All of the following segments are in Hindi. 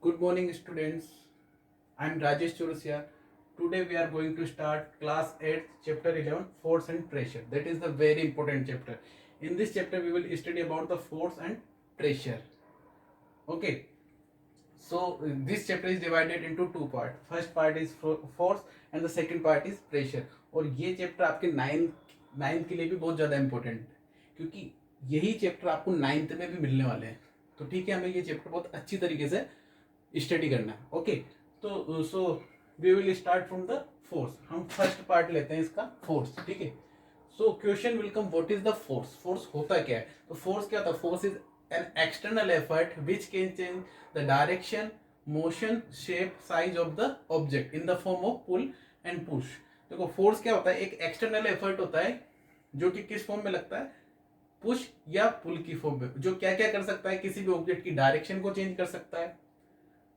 Good morning, students. I am Rajesh Chursia. Today we are going to start class 8, chapter 11, force and pressure. That is the very important chapter. In this chapter, we will study about the force and pressure. Okay. So this chapter is divided into two parts. First part is force and the second part is pressure. और ये चैप्टर आपके नाइन्थ के लिए भी बहुत ज़्यादा इंपॉर्टेंट है, क्योंकि यही चैप्टर आपको नाइन्थ में भी मिलने वाले हैं. तो ठीक है, हमें ये चैप्टर बहुत अच्छी तरीके से स्टडी करना है. ओके, तो so we will start from the force. हम फर्स्ट पार्ट लेते हैं इसका, फोर्स. ठीक है. So question will come, what is the force. Force होता क्या है? तो फोर्स क्या होता है? Force is an external effort which can change the direction, motion, shape, size of the object in the form of pull and push. देखो, फोर्स क्या होता है? एक एक्सटर्नल एफर्ट होता है जो कि किस फॉर्म में लगता है? पुश या पुल की फॉर्म में. जो क्या क्या कर सकता है? किसी भी ऑब्जेक्ट की डायरेक्शन को चेंज कर सकता है,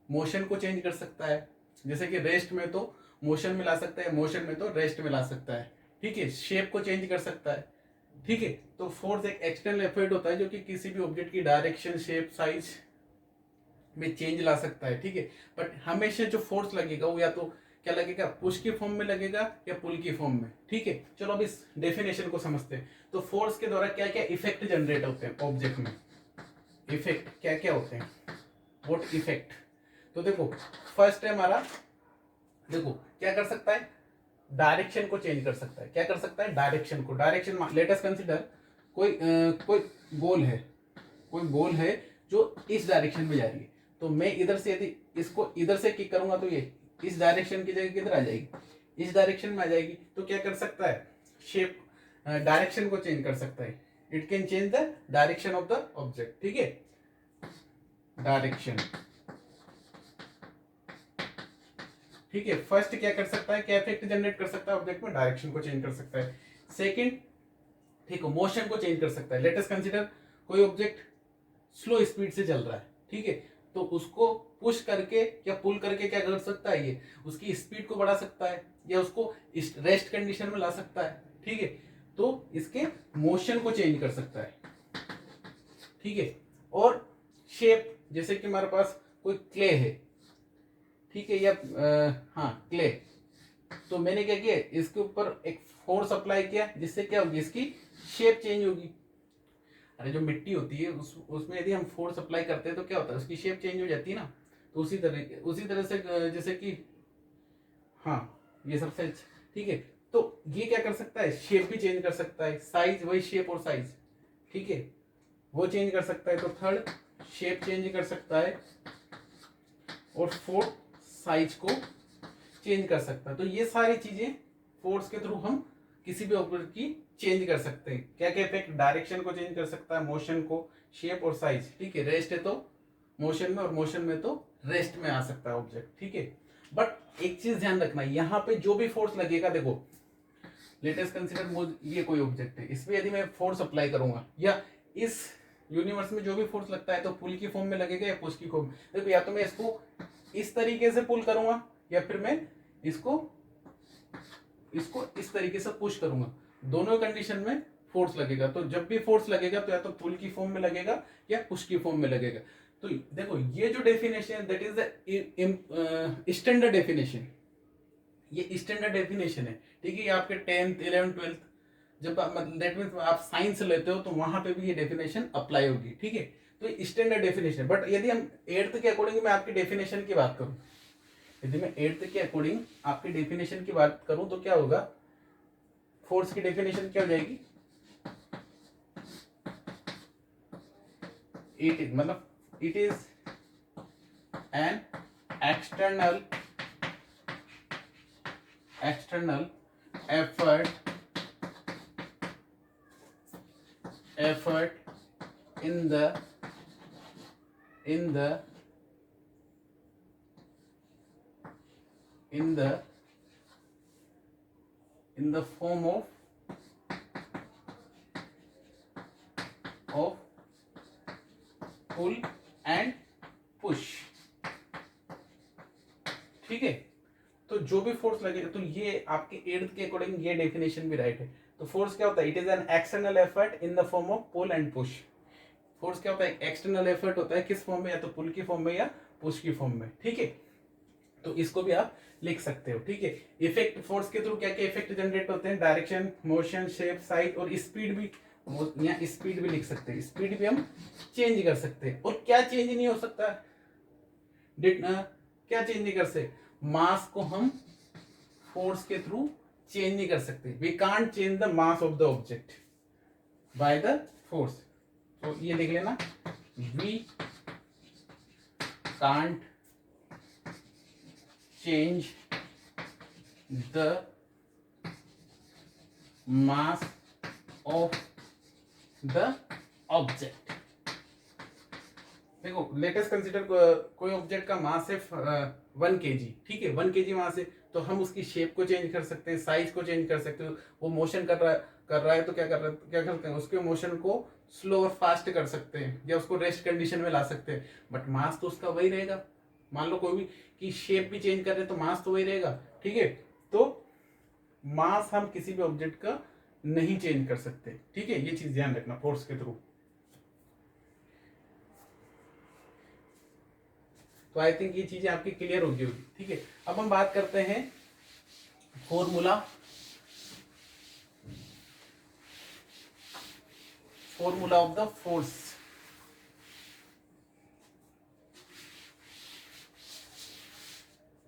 मोशन को चेंज कर सकता है. जैसे कि रेस्ट में तो मोशन में ला सकता है, मोशन में तो रेस्ट में ला सकता है. ठीक है. शेप को चेंज कर सकता है. ठीक है. तो फोर्स एक एक्सटर्नल एफर्ट होता है जो कि किसी भी ऑब्जेक्ट की डायरेक्शन, शेप, साइज में चेंज ला सकता है. ठीक है. बट हमेशा जो फोर्स लगेगा वो या तो क्या लगेगा? पुश की फॉर्म में लगेगा या पुल की फॉर्म में. ठीक है. चलो अब इस डेफिनेशन को समझते हैं. तो फोर्स के द्वारा क्या क्या इफेक्ट जनरेट होते हैं ऑब्जेक्ट में? इफेक्ट क्या क्या होते हैं? What effect? तो देखो, फर्स्ट है हमारा, देखो क्या कर सकता है? डायरेक्शन को चेंज कर सकता है. क्या कर सकता है? डायरेक्शन को. डायरेक्शन, लेट अस कंसीडर कोई गोल है, कोई गोल है जो इस डायरेक्शन में जा रही है. तो मैं इधर से यदि इसको इधर से किक करूंगा तो ये इस डायरेक्शन की जगह किधर आ जाएगी? इस डायरेक्शन में आ जाएगी. तो क्या कर सकता है? शेप, डायरेक्शन को चेंज कर सकता है. It can change the direction of the object. ठीक है. डायरेक्शन. ठीक है. फर्स्ट क्या कर सकता है? क्या इफेक्ट जनरेट कर सकता है ऑब्जेक्ट में? डायरेक्शन को चेंज कर सकता है. सेकंड, ठीक है, मोशन को चेंज कर सकता है. लेट अस कंसीडर कोई ऑब्जेक्ट स्लो स्पीड से चल रहा है. ठीक है. तो उसको पुश करके या पुल करके क्या कर सकता है? ये उसकी स्पीड को बढ़ा सकता है या उसको रेस्ट कंडीशन में ला सकता है. ठीक है. तो इसके मोशन को चेंज कर सकता है. ठीक है. और शेप, जैसे कि हमारे पास कोई क्ले है, ठीक है, या हाँ क्ले. तो मैंने क्या किया? इसके ऊपर एक फोर्स अप्लाई किया जिससे क्या होगी? इसकी शेप चेंज होगी. अरे जो मिट्टी होती है उसमें यदि हम फोर्स अप्लाई करते हैं तो क्या होता है? उसकी शेप चेंज हो जाती है ना. तो उसी तरह से जैसे कि, हाँ, ये सबसे ठीक है. तो ये क्या कर सकता है? शेप भी चेंज कर सकता है. साइज, वही शेप और साइज, ठीक है, वो चेंज कर सकता है. तो थर्ड, शेप चेंज कर सकता है. और फोर्थ, साइज को चेंज कर सकता है. तो ये सारी चीजें फोर्स के थ्रू हम किसी भी ऑब्जेक्ट की चेंज कर सकते हैं. क्या क्या इफेक्ट? डायरेक्शन को चेंज कर सकता है, मोशन को, शेप और साइज. ठीक है. रेस्ट है तो मोशन में और मोशन में तो रेस्ट में आ सकता है ऑब्जेक्ट. ठीक है. बट एक चीज ध्यान रखना, यहाँ पे जो भी फोर्स लगेगा, देखो लेटेस्ट कंसिडर ये कोई ऑब्जेक्ट है, इसमें यदि मैं फोर्स अप्लाई करूंगा या इस यूनिवर्स में जो भी फोर्स लगता है तो पुल की फॉर्म में लगेगा या पुश की फॉर्म. देखो, या तो मैं इसको इस तरीके से पुल करूंगा या फिर मैं इसको इसको इस तरीके से पुश करूंगा. दोनों कंडीशन में फोर्स लगेगा. तो जब भी फोर्स लगेगा तो या तो पुल की फॉर्म में लगेगा या पुश की फॉर्म में लगेगा. तो देखो, ये जो डेफिनेशन है that is the standard definition. ये स्टैंडर्ड डेफिनेशन है. ठीक है. ये आपके 10th 11th 12th जब दैट मीन आप साइंस लेते हो तो वहां पे भी ये डेफिनेशन अप्लाई होगी. ठीक है. तो स्टैंडर्ड डेफिनेशन. बट यदि हम 8th के अकॉर्डिंग मैं आपकी डेफिनेशन की बात करूं, यदि मैं 8th के अकॉर्डिंग आपकी डेफिनेशन की बात करूं तो क्या होगा? फोर्स की डेफिनेशन क्या हो जाएगी? इट इज, मतलब it is an external effort in the in the in the in the form of pull and push. ठीक है. तो जो भी फोर्स लगे, तो ये आपके 8th के अकॉर्डिंग ये डेफिनेशन भी राइट है. तो फोर्स क्या होता है? It is an external effort in the form of pull and push. Force क्या होता है, एक्सटर्नल एफर्ट होता है, किस फॉर्म में, या तो पुल की फॉर्म में या पुश की फॉर्म में, ठीक है। तो इसको भी आप लिख सकते हो, ठीक है। इफेक्ट, फोर्स के थ्रू क्या क्या इफेक्ट जनरेट होते हैं, डायरेक्शन, मोशन, शेप, साइज और स्पीड भी, यहाँ स्पीड भी लिख सकते हैं, स्पीड भी हम चेंज कर सकते हैं। और क्या चेंज नहीं हो सकता, क्या चेंज नहीं कर सकते, मास को हम फोर्स के थ्रू चेंज नहीं कर सकते, we can't change the mass of the object by the force. तो ये लिख लेना, we can't change the mass of the object. देखो लेटेस्ट कंसीडर, कोई ऑब्जेक्ट का मास है 1 kg, ठीक है, 1 kg मास है, तो हम उसकी शेप को चेंज कर सकते हैं, साइज को चेंज कर सकते हो। वो मोशन कर रहा है तो क्या करते हैं, उसके मोशन को स्लो और फास्ट कर सकते हैं, या उसको रेस्ट कंडीशन में ला सकते हैं, बट मास तो उसका वही रहेगा। मान लो कोई भी की शेप भी चेंज कर रहे हैं तो मास तो वही रहेगा, ठीक है। तो मास हम किसी भी ऑब्जेक्ट का नहीं चेंज कर सकते, ठीक है, ये चीज ध्यान रखना फोर्स के थ्रू। तो आई थिंक ये चीजें आपकी क्लियर होगी, ठीक है। अब हम बात करते हैं फॉर्मूला ऑफ द फोर्स।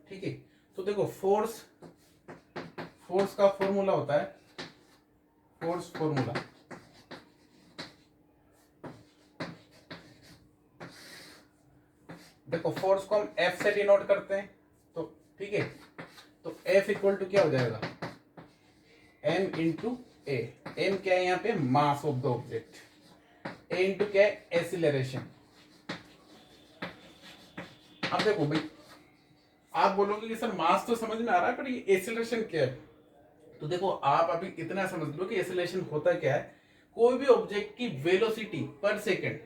ठीक है, तो देखो फोर्स का फॉर्मूला होता है, फोर्स फॉर्मूला, देखो फोर्स को हम F से डिनोट करते हैं, तो ठीक है, तो F इक्वल टू क्या हो जाएगा, m इंटू ए। एम क्या है यहाँ पे, मास of the object, A into क्या है, एक्सीलरेशन। अब देखो भाई, आप बोलोगे कि सर मास तो समझ में आ रहा है पर ये एक्सीलरेशन क्या है, तो देखो आप अभी इतना समझ लो कि एक्सीलरेशन होता क्या है, कोई भी ऑब्जेक्ट की वेलोसिटी पर second,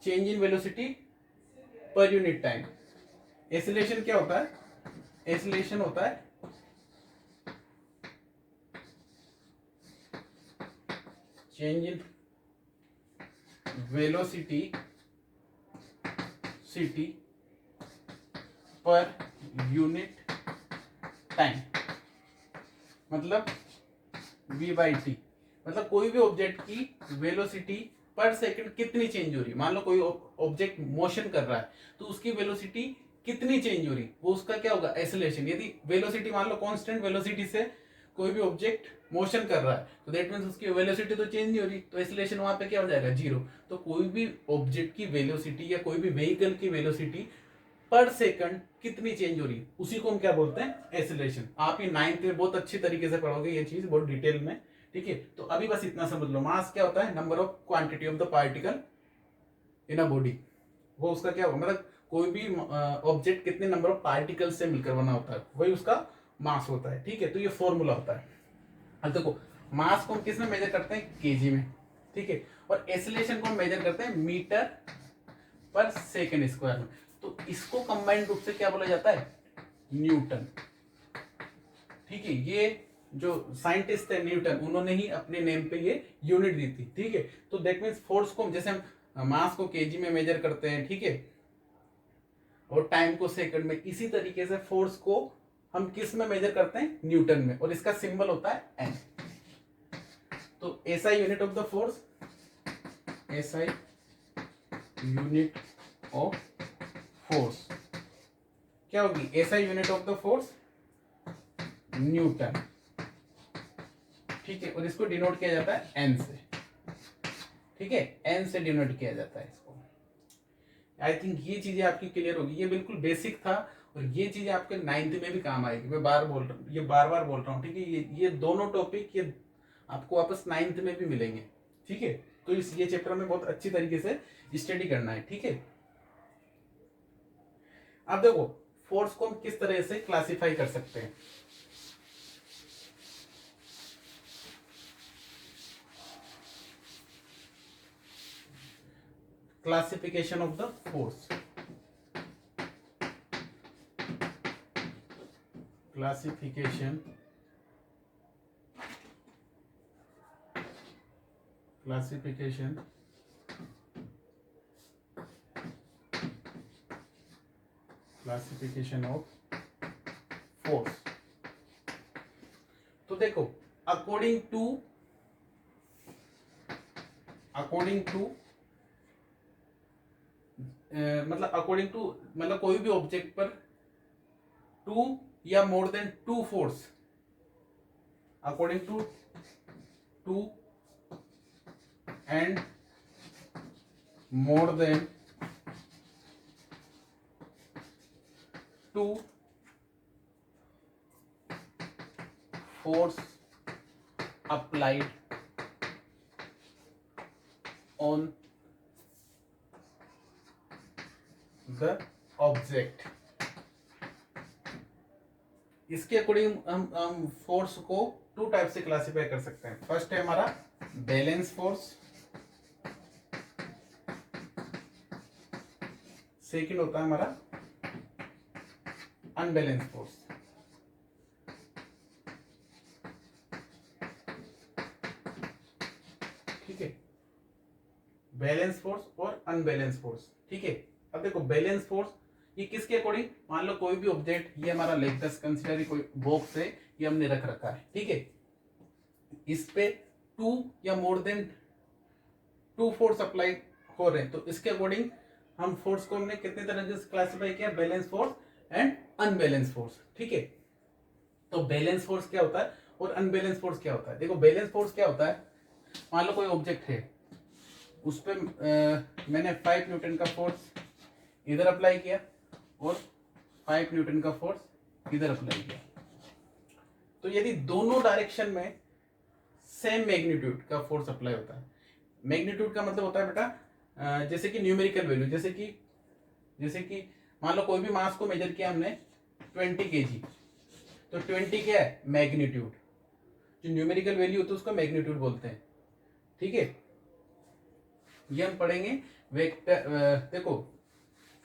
change in velocity per unit time. Acceleration क्या होता है, एक्सीलरेशन होता है change in velocity per unit time, मतलब v/t, मतलब कोई भी ऑब्जेक्ट की वेलोसिटी पर सेकंड कितनी चेंज हो रही है। मान लो कोई ऑब्जेक्ट मोशन कर रहा है तो उसकी वेलोसिटी कितनी चेंज हो रही, वो उसका क्या होगा, एक्सेलरेशन। यदि वेलोसिटी मान लो कांस्टेंट वेलोसिटी से कोई भी ऑब्जेक्ट मोशन कर रहा है तो दैट मींस उसकी वेलोसिटी तो चेंज नहीं हो रही, तो एक्सेलरेशन वहां पे क्या हो जाएगा, 0। तो कोई भी ऑब्जेक्ट की वेलोसिटी या कोई भी व्हीकल की वेलोसिटी पर सेकंड कितनी चेंज हो रही है, उसी को हम क्या बोलते हैं, एक्सेलरेशन। आप ये 9th में बहुत अच्छी तरीके से पढ़ोगे ये चीज बहुत डिटेल में, ठीक है। तो अभी बस इतना समझ लो, मास क्या होता है, number of quantity of the particle in a body. वो उसका क्या होगा, मतलब कोई भी ऑब्जेक्ट कितने नंबर ऑफ पार्टिकल से मिलकर बना होता है, वही उसका मास होता है, ठीक है। तो ये फॉर्मूला होता है। अब देखो मास को हम किस में मेजर करते हैं, केजी में, ठीक है, और एक्सेलरेशन को हम मेजर करते हैं मीटर पर सेकेंड स्क्वायर में। तो इसको कंबाइंड रूप से क्या बोला जाता है, न्यूटन, ठीक है। ये जो साइंटिस्ट थे न्यूटन, उन्होंने ही अपने नेम पे ये यूनिट दी थी, ठीक है। तो दैट मींस फोर्स को जैसे हम मास को केजी में मेजर करते हैं, ठीक है, और टाइम को सेकंड में, इसी तरीके से फोर्स को हम किस में मेजर करते हैं, न्यूटन में, और इसका सिंबल होता है एन। तो SI unit of the force, SI unit of force क्या होगी, SI unit of the force Newton, ठीक है। और इसको डिनोट किया जाता है एन से, ठीक है, एन से डिनोट किया जाता है इसको। आई थिंक ये चीजें आपकी क्लियर होगी, ये बिल्कुल बेसिक था और ये चीजें आपके 9th में भी काम आएगी। मैं बार बोल रहा हूँ, ये बार बार बोल रहा हूँ, ठीक है। ये दोनों टॉपिक ये आपको वापस 9th में भी मिलेंगे, ठीक है। तो इस ये चैप्टर में बहुत अच्छी तरीके से स्टडी करना है, ठीक है। अब देखो फोर्स को हम किस तरह से क्लासिफाई कर सकते हैं। Classification of the force, classification classification of force. तो देखो अकॉर्डिंग टू मतलब कोई भी ऑब्जेक्ट पर टू या more than two force, according to two and more than two force applied on the object। इसके अकॉर्डिंग हम फोर्स को टू टाइप से क्लासिफाई कर सकते हैं। फर्स्ट है हमारा बैलेंस फोर्स, सेकंड होता है हमारा अनबैलेंस फोर्स। ठीक है, बैलेंस फोर्स और अनबैलेंस फोर्स। ठीक है, अब देखो बैलेंस फोर्स ये किसके अकॉर्डिंग, मान लो कोई भी ऑब्जेक्ट, ये हमारा लेग कंसिडर कोई बॉक्स है, ये हमने रख रखा है। ठीक है, इस पे टू या more than two force apply हो रहे हैं, तो इसके अकॉर्डिंग हम फोर्स को हमने कितने तरह से क्लासिफाई किया, balance force and unbalance force. ठीक है, तो बैलेंस फोर्स क्या होता है और अनबैलेंस फोर्स क्या होता है। देखो बैलेंस फोर्स क्या होता है, मान लो कोई ऑब्जेक्ट है, उस पर मैंने 5 न्यूटन का फोर्स इधर अप्लाई किया और 5 न्यूटन का फोर्स इधर अप्लाई किया, तो यदि दोनों डायरेक्शन में सेम मैग्नीट्यूड का फोर्स अप्लाई होता है, मैग्नीट्यूड का मतलब होता है बेटा जैसे कि न्यूमेरिकल वैल्यू, जैसे कि मान लो कोई भी मास को मेजर किया हमने 20 kg, तो 20 क्या है मैग्नीट्यूड, जो न्यूमेरिकल वैल्यू होती है उसको मैग्नीट्यूड बोलते हैं। ठीक है, ये हम पढ़ेंगे वेक्टर। देखो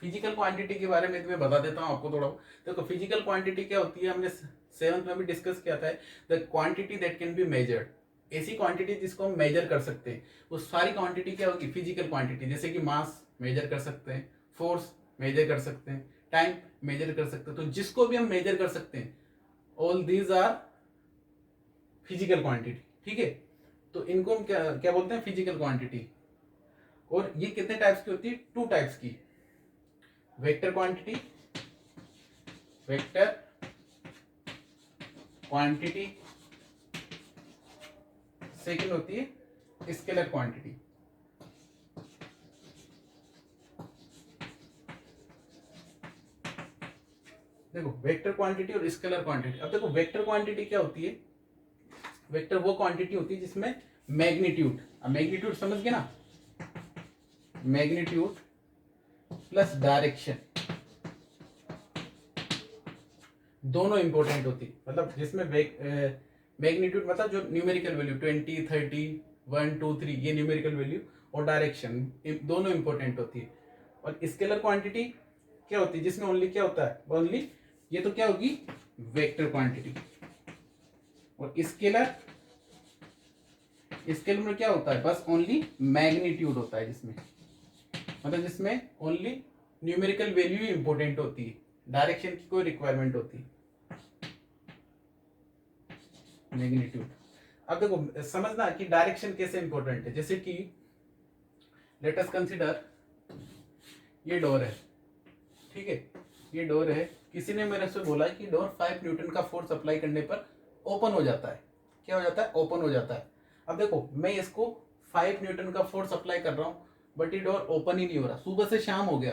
फिजिकल क्वांटिटी के बारे में मैं बता देता हूँ आपको थोड़ा। देखो फिजिकल क्वांटिटी क्या होती है, हमने 7th में भी डिस्कस किया था, the quantity that can be measured. ऐसी क्वांटिटी जिसको हम मेजर कर सकते हैं, वो सारी क्वांटिटी क्या होगी, फिजिकल क्वांटिटी। जैसे कि मास मेजर कर सकते हैं, फोर्स मेजर कर सकते हैं, टाइम मेजर कर सकते हैं, तो जिसको भी हम मेजर कर सकते हैं, all these are physical quantity. ठीक है, तो इनको हम क्या बोलते हैं, फिजिकल क्वांटिटी। और ये कितने टाइप्स की होती है, टू टाइप्स की, वेक्टर क्वांटिटी सेकंड होती है स्केलर क्वांटिटी। देखो वेक्टर क्वांटिटी और स्केलर क्वांटिटी। अब देखो वेक्टर क्वांटिटी क्या होती है, वेक्टर वो क्वांटिटी होती है जिसमें मैग्नीट्यूड, अब मैग्नीट्यूड समझ गए ना, मैग्नीट्यूड प्लस डायरेक्शन दोनों इंपॉर्टेंट होती है। मतलब जिसमें मैग्नीट्यूड मतलब जो न्यूमेरिकल वैल्यू 20, 30, 1, 2, 3 ये न्यूमेरिकल वैल्यू, और डायरेक्शन दोनों इंपॉर्टेंट होती है। और स्केलर क्वांटिटी क्या होती है, जिसमें ओनली क्या होता है, ओनली ये तो क्या होगी वेक्टर क्वांटिटी। और स्केलर में क्या होता है, बस ओनली मैग्नीट्यूड होता है, जिसमें मतलब जिसमें ओनली न्यूमेरिकल वैल्यू ही इंपॉर्टेंट होती है, डायरेक्शन की कोई रिक्वायरमेंट होती है, मैग्नीट्यूड। अब देखो समझना कि डायरेक्शन कैसे इंपॉर्टेंट है। जैसे कि लेट अस कंसीडर ये डोर है। ठीक है, ये डोर है, किसी ने मेरे से बोला कि डोर 5 न्यूटन का फोर्स अप्लाई करने पर ओपन हो जाता है। क्या हो जाता है, ओपन हो जाता है। अब देखो मैं इसको 5 न्यूटन का फोर्स अप्लाई कर रहा हूँ, बट ये डोर ओपन ही नहीं हो रहा। सुबह से शाम हो गया,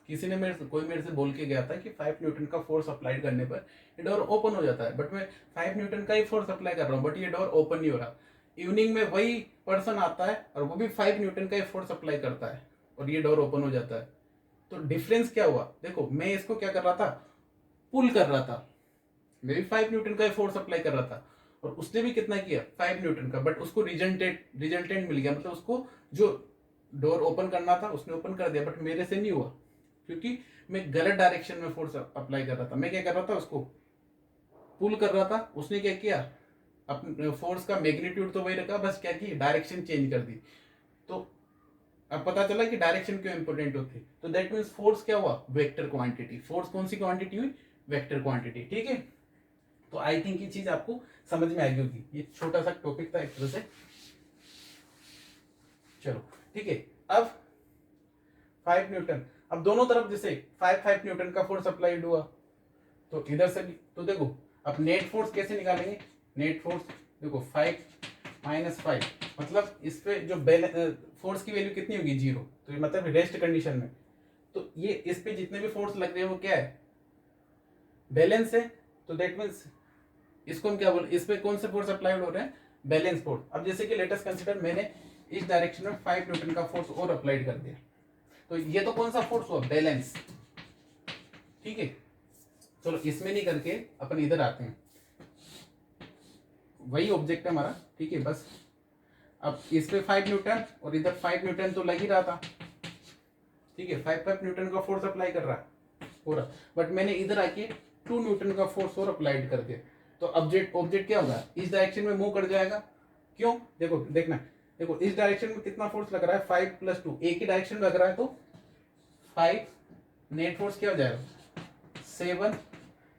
किसी ने कोई मेरे से बोल के गया था कि 5 न्यूटन का फोर्स अप्लाई करने पर ये डोर ओपन हो जाता है, बट मैं 5 न्यूटन का ही फोर्स अप्लाई कर रहा हूँ, बट ये डोर ओपन नहीं हो रहा। इवनिंग में वही पर्सन आता है और वो भी 5 न्यूटन का ही फोर्स अप्लाई करता है और ये डोर ओपन हो जाता है। तो डिफरेंस क्या हुआ, देखो मैं इसको क्या कर रहा था, पुल कर रहा था, मैं भी 5 न्यूटन का फोर्स अप्लाई कर रहा था, और उसने भी कितना किया 5 न्यूटन का, बट उसको रिजल्टेंट मिल गया। मतलब उसको जो डोर ओपन करना था उसने ओपन कर दिया, बट मेरे से नहीं हुआ, क्योंकि मैं गलत डायरेक्शन में फोर्स अप्लाई कर रहा था। मैं क्या कर रहा था, उसको पुल कर रहा था, उसने क्या किया अपने फोर्स का मैग्नीट्यूड तो वही रखा, बस क्या की डायरेक्शन चेंज कर दी। तो अब पता चला कि डायरेक्शन क्यों इंपॉर्टेंट होती है। तो दैट मीन्स फोर्स क्या हुआ, वेक्टर क्वांटिटी। फोर्स कौन सी क्वांटिटी हुई, वेक्टर क्वांटिटी। ठीक है, तो आई थिंक ये चीज आपको समझ में आएगी होगी। ये छोटा सा टॉपिक था एक तरह से। चलो ठीक है, अब 5 न्यूटन, अब दोनों तरफ जैसे 5 न्यूटन का फोर्स अप्लाइड हुआ, तो इधर से भी। तो देखो अब नेट फोर्स कैसे निकालेंगे, नेट फोर्स देखो 5 - 5 मतलब इस पे जो फोर्स की वैल्यू कितनी होगी, 0। तो ये मतलब रेस्ट कंडीशन में, तो ये इस पे जितने भी फोर्स लग रहे हैं वो क्या है, बैलेंस है। तो दैट मीन्स इसको हम क्या बोल, इस पे कौन से फोर्स अप्लाइड हो रहे हैं, बैलेंस फोर्स। अब जैसे कि लेटेस्ट कंसीडर मैंने इस डायरेक्शन में 5 न्यूटन का फोर्स और अप्लाइड कर दिया, तो ये तो कौन सा फोर्स हुआ, बैलेंस। ठीक है, चलो इसमें नहीं करके अपन इधर आते हैं, वही ऑब्जेक्ट है हमारा। ठीक है, बस अब इस पे 5 न्यूटन और इधर 5 न्यूटन तो लग ही रहा था। ठीक है, 5 न्यूटन का फोर्स अप्लाई कर रहा है पूरा, बट मैंने इधर आके 2 न्यूटन का फोर्स और अप्लाइड कर दिया। तो ऑब्जेक्ट क्या होगा, इस डायरेक्शन में मूव कर जाएगा। क्यों, देखो देखना, देखो इस डायरेक्शन में कितना फोर्स लग रहा है, 5 + 2, एक ही डायरेक्शन में लग रहा है, तो 5 नेट फोर्स क्या हो जाएगा, 7।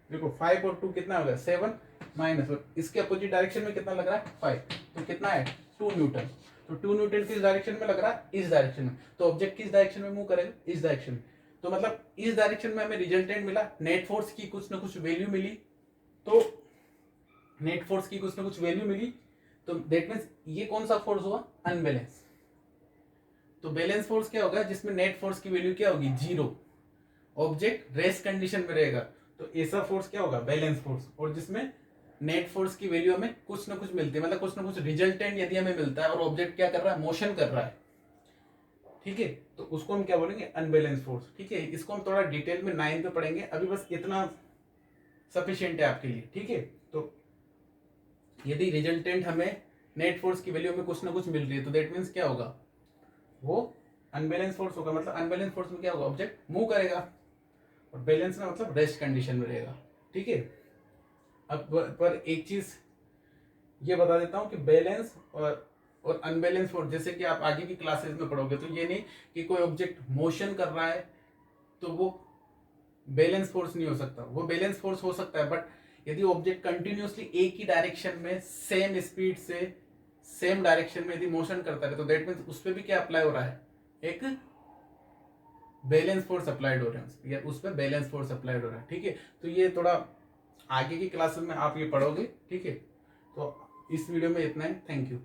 देखो 5 और 2 कितना हो गया, 7 माइनस, और इसके अपोजिट डायरेक्शन में कितना लग रहा है, 5, तो कितना है 2 न्यूटन। तो 2 न्यूटन किस डायरेक्शन में लग रहा है, इस डायरेक्शन में। तो ऑब्जेक्ट किस डायरेक्शन में मूव करेगा, इस डायरेक्शन में। तो मतलब इस डायरेक्शन में हमें रिजल्टेंट मिला, नेट फोर्स की कुछ ना कुछ वैल्यू मिली। तो नेट फोर्स की कुछ ना कुछ वैल्यू मिली, तो दैट मीन्स ये कौन सा फोर्स हुआ, अनबैलेंस। तो बैलेंस फोर्स क्या होगा, जिसमें नेट फोर्स की वैल्यू क्या होगी, 0, ऑब्जेक्ट रेस्ट कंडीशन में रहेगा। तो ऐसा फोर्स क्या होगा, बैलेंस फोर्स। और जिसमें नेट फोर्स की वैल्यू हमें कुछ ना कुछ मिलती है, मतलब कुछ ना कुछ रिजल्टेंट यदि हमें मिलता है और ऑब्जेक्ट क्या कर रहा है, मोशन कर रहा है। ठीक है, तो उसको हम क्या बोलेंगे, अनबैलेंस फोर्स। ठीक है, इसको हम थोड़ा डिटेल में 9 पे पढ़ेंगे, अभी बस इतना सफिशिएंट है आपके लिए। ठीक है, तो यदि रिजल्टेंट हमें नेट फोर्स की वैल्यू में कुछ ना कुछ मिल रही है, तो दैट मीन्स क्या होगा, वो अनबैलेंस फोर्स होगा। मतलब अनबैलेंस फोर्स में क्या होगा, ऑब्जेक्ट मूव करेगा, और बैलेंस में मतलब रेस्ट कंडीशन में रहेगा। ठीक है, अब पर एक चीज ये बता देता हूं कि बैलेंस और अनबैलेंस फोर्स, जैसे कि आप आगे की क्लासेस में पढ़ोगे, तो ये नहीं कि कोई ऑब्जेक्ट मोशन कर रहा है तो वो बैलेंस फोर्स नहीं हो सकता। वो बैलेंस फोर्स हो सकता है, बट यदि ऑब्जेक्ट कंटिन्यूअसली एक ही डायरेक्शन में सेम स्पीड से सेम डायरेक्शन में यदि मोशन करता है, तो दैट मीन्स उस पर भी क्या अप्लाई हो रहा है, एक बैलेंस फोर्स अप्लाइड हो रहा है, या उस पर बैलेंस फोर्स अप्लाइड हो रहा है। ठीक है, तो ये थोड़ा आगे की क्लासेस में आप ये पढ़ोगे। ठीक है, तो इस वीडियो में इतना ही, थैंक यू।